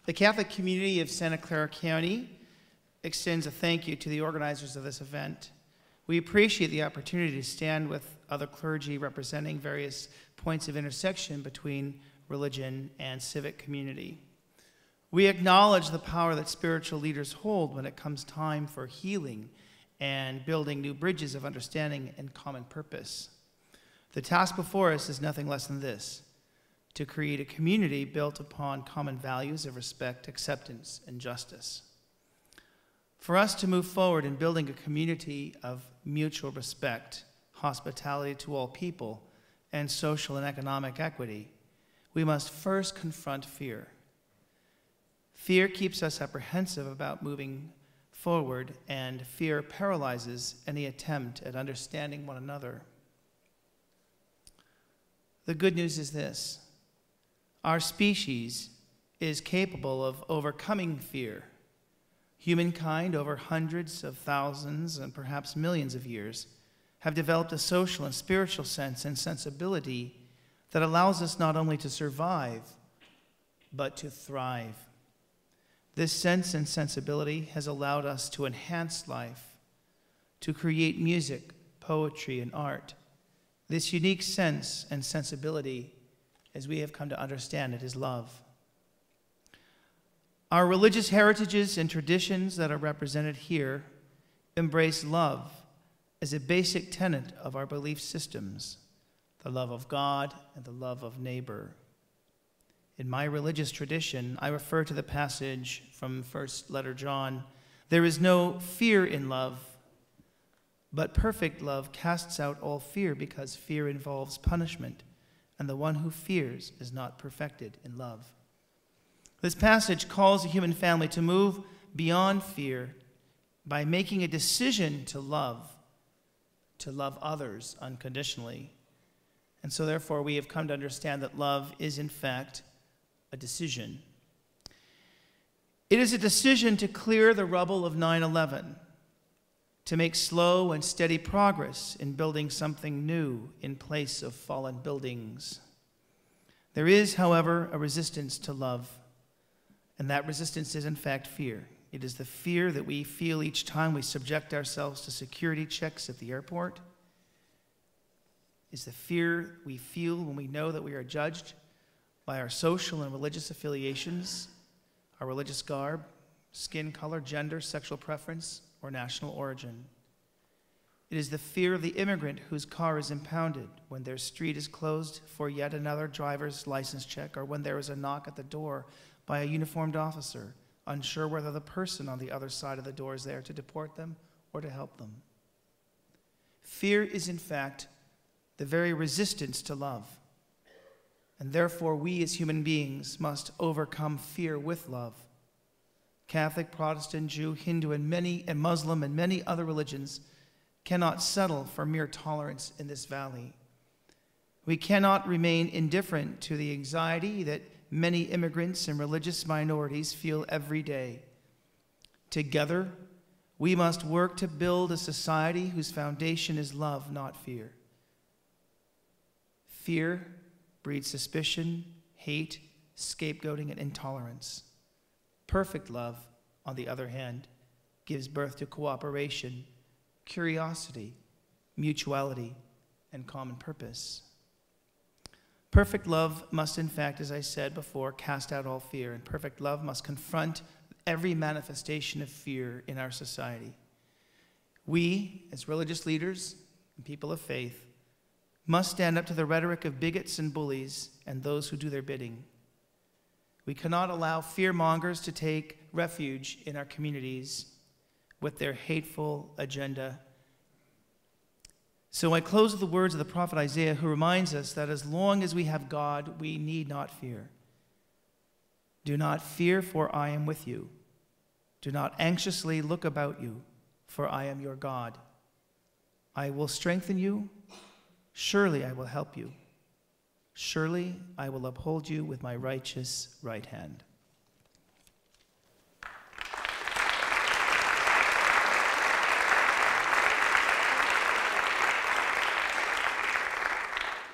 The Catholic community of Santa Clara County extends a thank you to the organizers of this event. We appreciate the opportunity to stand with other clergy representing various points of intersection between religion and civic community. We acknowledge the power that spiritual leaders hold when it comes time for healing and building new bridges of understanding and common purpose. The task before us is nothing less than this: to create a community built upon common values of respect, acceptance, and justice. For us to move forward in building a community of mutual respect, hospitality to all people, and social and economic equity, we must first confront fear. Fear keeps us apprehensive about moving forward, and fear paralyzes any attempt at understanding one another. The good news is this: our species is capable of overcoming fear. Humankind, over hundreds of thousands and perhaps millions of years, have developed a social and spiritual sense and sensibility that allows us not only to survive, but to thrive. This sense and sensibility has allowed us to enhance life, to create music, poetry, and art. This unique sense and sensibility, as we have come to understand it, is love. Our religious heritages and traditions that are represented here embrace love as a basic tenet of our belief systems, the love of God and the love of neighbor. In my religious tradition, I refer to the passage from first letter John: "There is no fear in love, but perfect love casts out all fear, because fear involves punishment, and the one who fears is not perfected in love." This passage calls the human family to move beyond fear by making a decision to love others unconditionally. And so therefore we have come to understand that love is in fact a decision. It is a decision to clear the rubble of 9/11, to make slow and steady progress in building something new in place of fallen buildings. There is, however, a resistance to love, and that resistance is in fact fear. It is the fear that we feel each time we subject ourselves to security checks at the airport. It's the fear we feel when we know that we are judged by our social and religious affiliations, our religious garb, skin color, gender, sexual preference, or national origin. It is the fear of the immigrant whose car is impounded when their street is closed for yet another driver's license check, or when there is a knock at the door by a uniformed officer, unsure whether the person on the other side of the door is there to deport them or to help them. Fear is, in fact, the very resistance to love. And therefore, we as human beings must overcome fear with love. Catholic, Protestant, Jew, Hindu, and Muslim, and many other religions cannot settle for mere tolerance in this valley. We cannot remain indifferent to the anxiety that many immigrants and religious minorities feel every day. Together, we must work to build a society whose foundation is love, not fear. Fear breeds suspicion, hate, scapegoating, and intolerance. Perfect love, on the other hand, gives birth to cooperation, curiosity, mutuality, and common purpose. Perfect love must, in fact, as I said before, cast out all fear, and perfect love must confront every manifestation of fear in our society. We, as religious leaders and people of faith, must stand up to the rhetoric of bigots and bullies and those who do their bidding. We cannot allow fear-mongers to take refuge in our communities with their hateful agenda. So I close with the words of the prophet Isaiah, who reminds us that as long as we have God, we need not fear. Do not fear, for I am with you. Do not anxiously look about you, for I am your God. I will strengthen you. Surely I will help you. Surely I will uphold you with my righteous right hand.